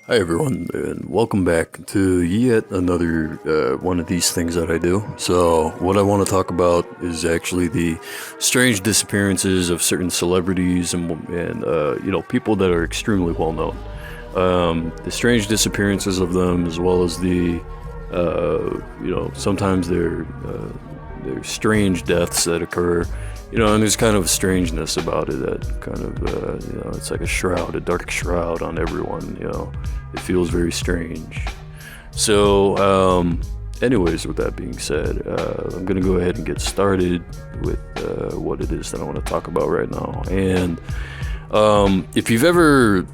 Hi everyone, and welcome back to yet another one of these things that I do. So, what I want to talk about is actually the strange disappearances of certain celebrities and people that are extremely well known. The strange disappearances of them, as well as sometimes they're strange deaths that occur. And there's kind of a strangeness about it that kind of, it's like a shroud, a dark shroud on everyone. It feels very strange. So, anyways, with that being said, I'm gonna go ahead and get started with what it is that I want to talk about right now. And if you've ever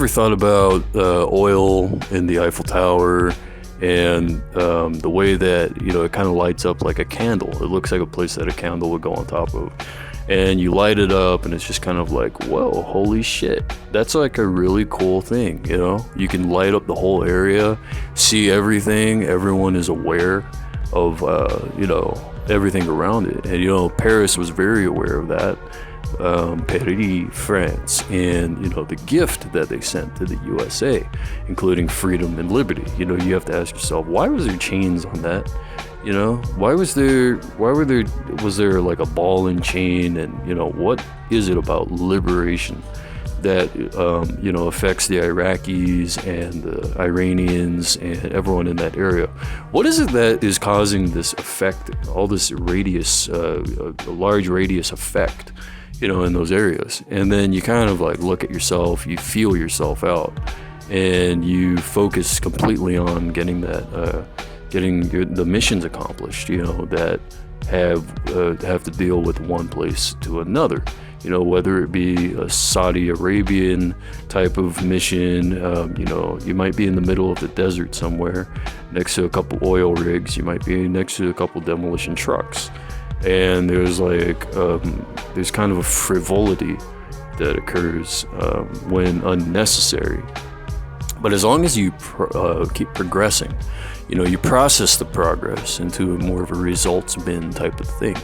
thought about oil in the Eiffel Tower and the way that it kind of lights up like a candle, it looks like a place that a candle would go on top of, and you light it up and it's just kind of like, whoa, holy shit, that's like a really cool thing. You can light up the whole area, see everything, everyone is aware of everything around it. And Paris was very aware of that, Paris, France, and the gift that they sent to the USA, including freedom and liberty. You have to ask yourself, why was there chains on that? Was there like a ball and chain? And what is it about liberation that affects the Iraqis and the Iranians and everyone in that area? What is it that is causing this effect, all this radius, a large radius effect, in those areas? And then you kind of like look at yourself, you feel yourself out, and you focus completely on getting the missions accomplished, that have to deal with one place to another, whether it be a Saudi Arabian type of mission. You might be in the middle of the desert somewhere next to a couple oil rigs, you might be next to a couple demolition trucks, and there's there's kind of a frivolity that occurs when unnecessary. But as long as you keep progressing, you process the progress into more of a results bin type of thing.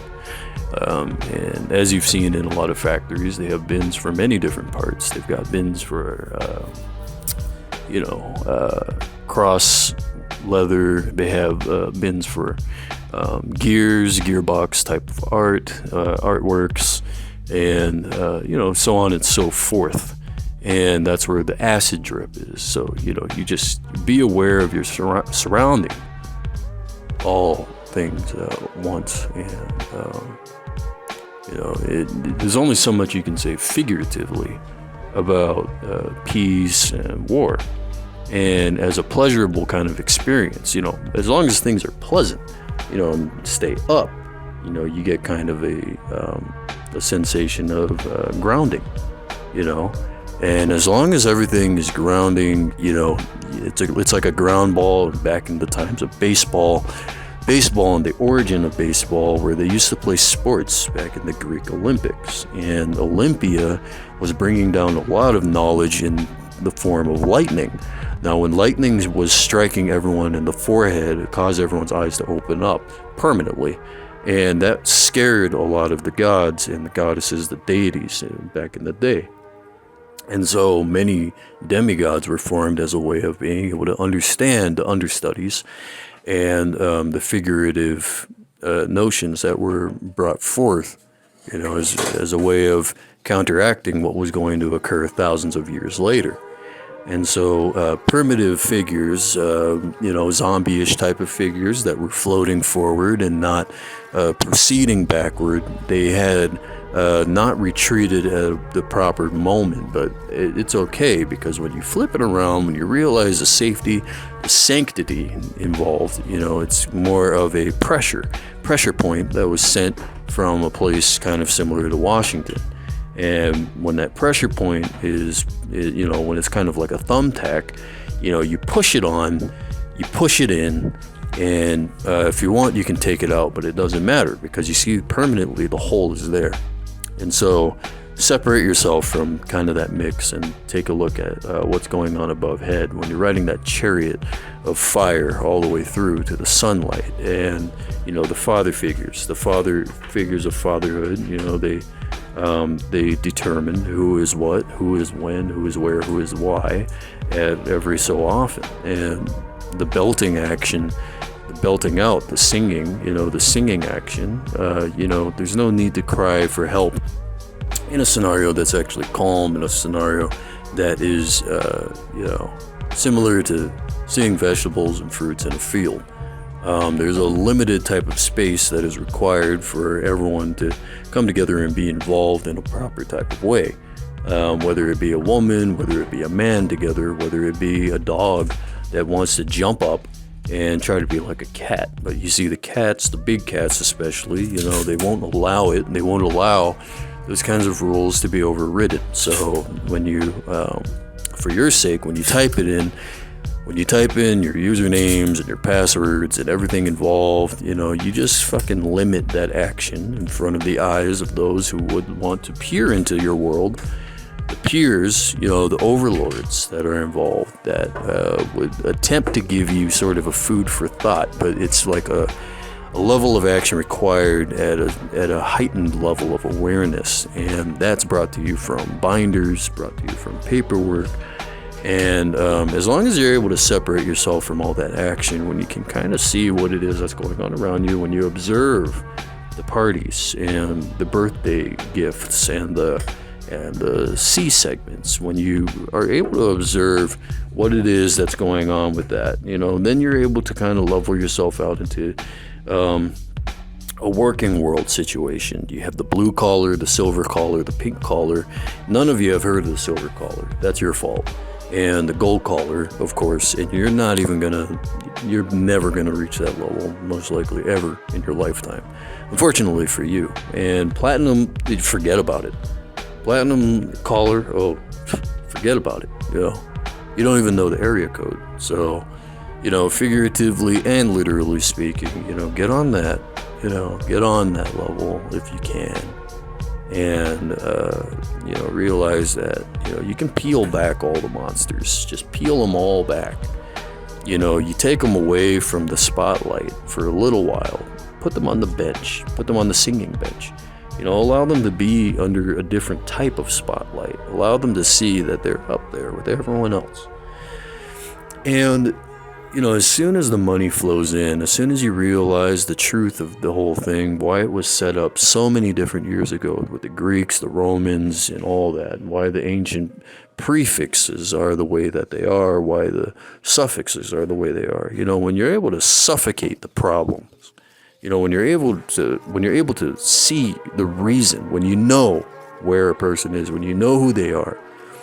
And as you've seen in a lot of factories, they have bins for many different parts. They've got bins for, cross leather. They have bins for gears, gearbox type of artworks, and, so on and so forth. And that's where the acid drip is. So, you just be aware of your surrounding, all things at once. And, there's only so much you can say figuratively about peace and war. And as a pleasurable kind of experience, as long as things are pleasant, and stay up, you get kind of a sensation of grounding, And as long as everything is grounding, it's like a ground ball back in the times of baseball and the origin of baseball, where they used to play sports back in the Greek Olympics. And Olympia was bringing down a lot of knowledge in the form of lightning. Now, when lightning was striking everyone in the forehead, it caused everyone's eyes to open up permanently. And that scared a lot of the gods and the goddesses, the deities back in the day. And so many demigods were formed as a way of being able to understand the understudies and the figurative notions that were brought forth, as a way of counteracting what was going to occur thousands of years later. And so primitive figures, zombie-ish type of figures that were floating forward and not proceeding backward, they had not retreated at the proper moment. But it's okay, because when you flip it around, when you realize the safety, the sanctity involved, it's more of a pressure point that was sent from a place kind of similar to Washington. And when that pressure point is when it's kind of like a thumbtack, you push it on, you push it in, and if you want, you can take it out, but it doesn't matter, because you see permanently the hole is there. And so separate yourself from kind of that mix and take a look at what's going on above head when you're riding that chariot of fire all the way through to the sunlight. And the father figures of fatherhood, they determine who is what, who is when, who is where, who is why. at every so often. And the belting action, the belting out, the singing, the singing action, there's no need to cry for help in a scenario that's actually calm, in a scenario that is, similar to seeing vegetables and fruits in a field. There's a limited type of space that is required for everyone to come together and be involved in a proper type of way. Whether it be a woman, whether it be a man together, whether it be a dog that wants to jump up and try to be like a cat. But you see the cats, the big cats especially, they won't allow it. They won't allow those kinds of rules to be overridden. So when you, for your sake, when you type in your usernames and your passwords and everything involved, you just fucking limit that action in front of the eyes of those who would want to peer into your world. The peers, the overlords that are involved that would attempt to give you sort of a food for thought, but it's like a level of action required at a heightened level of awareness, and that's brought to you from binders, brought to you from paperwork. And as long as you're able to separate yourself from all that action, when you can kind of see what it is that's going on around you, when you observe the parties and the birthday gifts and the C segments, when you are able to observe what it is that's going on with that, then you're able to kind of level yourself out into a working world situation. You have the blue collar, the silver collar, the pink collar. None of you have heard of the silver collar. That's your fault. And the gold collar, of course, and you're never gonna reach that level, most likely ever in your lifetime, unfortunately for you. And platinum, forget about it. Platinum collar, forget about it. You don't even know the area code. So, figuratively and literally speaking, get on that, get on that level if you can. And, realize that, you can peel back all the monsters. Just peel them all back. You take them away from the spotlight for a little while. Put them on the bench. Put them on the singing bench. Allow them to be under a different type of spotlight. Allow them to see that they're up there with everyone else. And, as soon as the money flows in, as soon as you realize the truth of the whole thing, why it was set up so many different years ago with the Greeks, the Romans, and all that, why the ancient prefixes are the way that they are, why the suffixes are the way they are. When you're able to suffocate the problems, when you're able to see the reason, when you know where a person is, when you know who they are,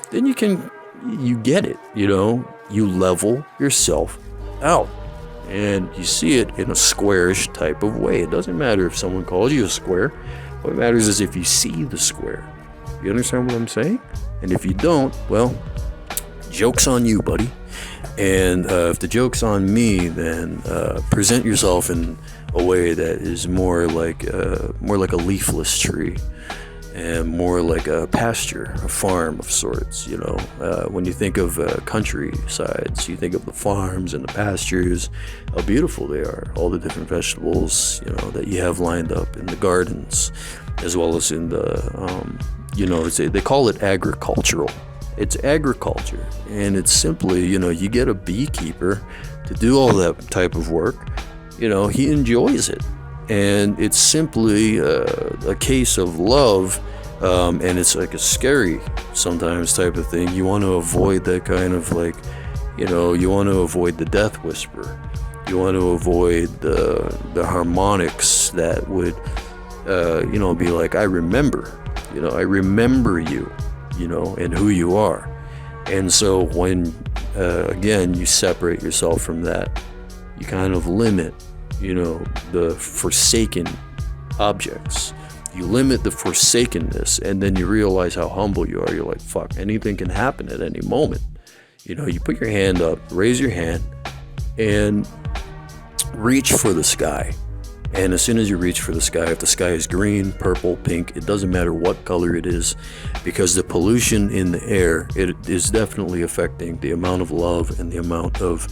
then you get it, you level yourself out, and you see it in a squarish type of way. It doesn't matter if someone calls you a square. What matters is if you see the square. You understand what I'm saying? And if you don't, well, joke's on you, buddy. And if the joke's on me, then present yourself in a way that is more like a leafless tree, and more like a pasture, a farm of sorts. When you think of countrysides, you think of the farms and the pastures, how beautiful they are, all the different vegetables, that you have lined up in the gardens, as well as in the, they call it agricultural. It's agriculture, and it's simply, you get a beekeeper to do all that type of work. He enjoys it. And it's simply a case of love, and it's like a scary sometimes type of thing. You want to avoid that kind of you want to avoid the death whisper. You want to avoid the harmonics that would, be like, I remember you, and who you are. And so when, again, you separate yourself from that, you kind of limit the forsaken objects. You limit the forsakenness, and then you realize how humble you are. You're like, fuck, anything can happen at any moment. You put your hand up, raise your hand, and reach for the sky. And as soon as you reach for the sky, if the sky is green, purple, pink, it doesn't matter what color it is, because the pollution in the air, it is definitely affecting the amount of love and the amount of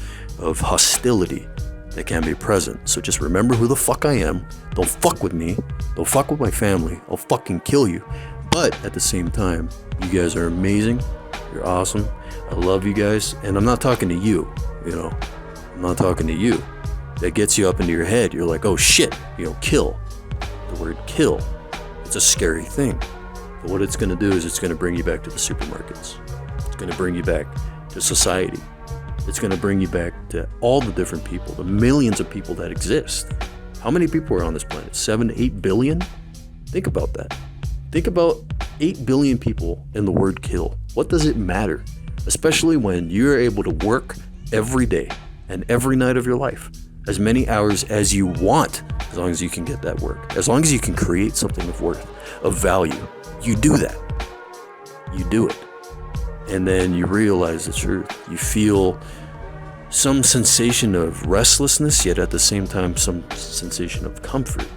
hostility that can be present. So just remember who the fuck I am. Don't fuck with me. Don't fuck with my family. I'll fucking kill you. But at the same time, you guys are amazing. You're awesome. I I love you guys, and I'm not talking to you, you know. I'm not talking to you. That gets you up into your head. You're like, oh shit, you know, kill. The word kill. It's a scary thing. But what it's going to do is it's going to bring you back to the supermarkets. It's going to bring you back to society. It's going to bring you back to all the different people, the millions of people that exist. How many people are on this planet? 7 to 8 billion? Think about that. Think about 8 billion people and the word kill. What does it matter? Especially when you're able to work every day and every night of your life, as many hours as you want, as long as you can get that work, as long as you can create something of worth, of value. You do that. You do it. And then you realize the truth. You feel some sensation of restlessness, yet at the same time, some sensation of comfort.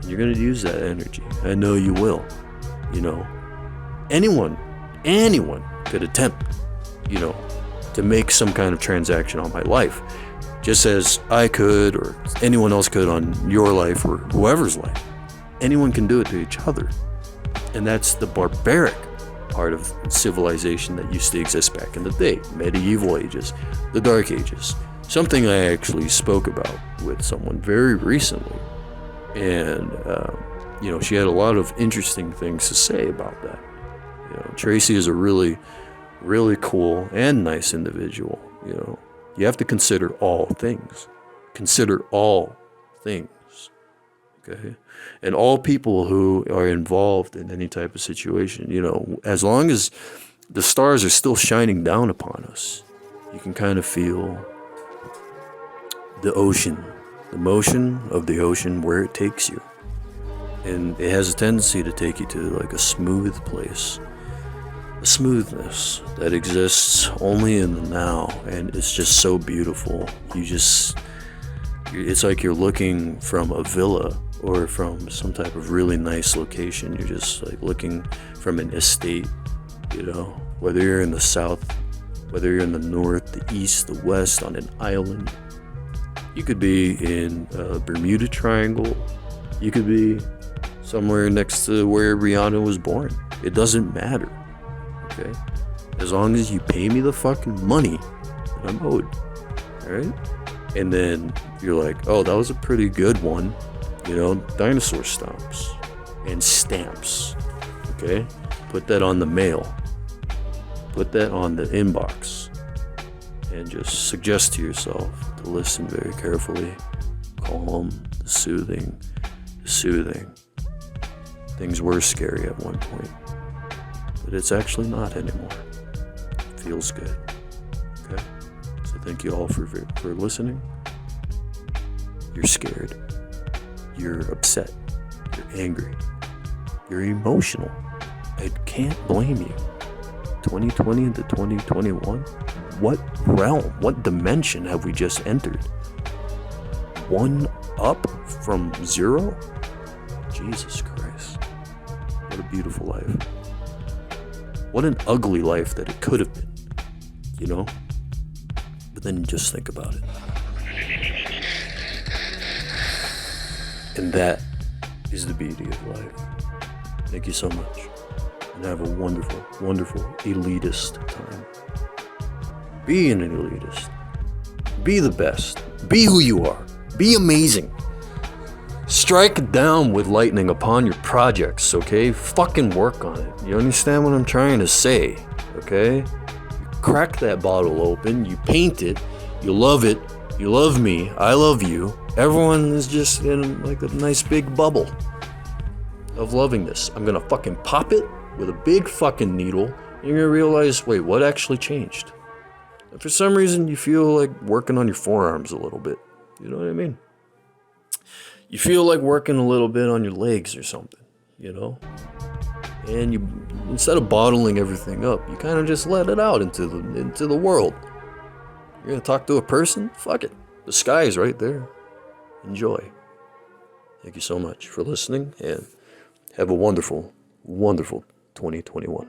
And you're going to use that energy. I know you will. You know, anyone could attempt, you know, to make some kind of transaction on my life, just as I could or anyone else could on your life or whoever's life. Anyone can do it to each other. And that's the barbaric part of civilization that used to exist back in the day, medieval ages, the dark ages. Something I actually spoke about with someone very recently. And, you know, she had a lot of interesting things to say about that. You know, Tracy is a really, really cool and nice individual. You know, you have to consider all things. Consider all things. Okay? And all people who are involved in any type of situation, you know, as long as the stars are still shining down upon us, you can kind of feel the ocean, the motion of the ocean, where it takes you. And it has a tendency to take you to like a smooth place, a smoothness that exists only in the now, and it's just so beautiful. It's like you're looking from a villa or from some type of really nice location. You're just like looking from an estate, you know, whether you're in the south, whether you're in the north, the east, the west, on an island. You could be in Bermuda Triangle. You could be somewhere next to where Rihanna was born. It doesn't matter, okay? As long as you pay me the fucking money that I'm owed, all right? And then you're like, oh, that was a pretty good one. You know, dinosaur stomps and stamps, okay? Put that on the mail. Put that on the inbox. And just suggest to yourself to listen very carefully. Calm, soothing. Things were scary at one point, but it's actually not anymore. It feels good, okay? So thank you all for listening. You're scared. You're upset. You're angry. You're emotional. I can't blame you. 2020 into 2021? What realm, what dimension have we just entered? One up from zero? Jesus Christ. What a beautiful life. What an ugly life that it could have been, you know? But then just think about it. And that is the beauty of life. Thank you so much. And have a wonderful, wonderful elitist time. Be an elitist. Be the best. Be who you are. Be amazing. Strike down with lightning upon your projects, okay? Fucking work on it. You understand what I'm trying to say, okay? You crack that bottle open, you paint it, you love it, you love me, I love you. Everyone is just in like a nice big bubble of lovingness. I'm gonna fucking pop it with a big fucking needle, and you're gonna realize, wait, what actually changed? And for some reason, you feel like working on your forearms a little bit. You know what I mean? You feel like working a little bit on your legs or something, you know? And you, instead of bottling everything up, you kind of just let it out into the world. You're gonna talk to a person? Fuck it. The sky is right there. Enjoy. Thank you so much for listening, and have a wonderful, wonderful 2021.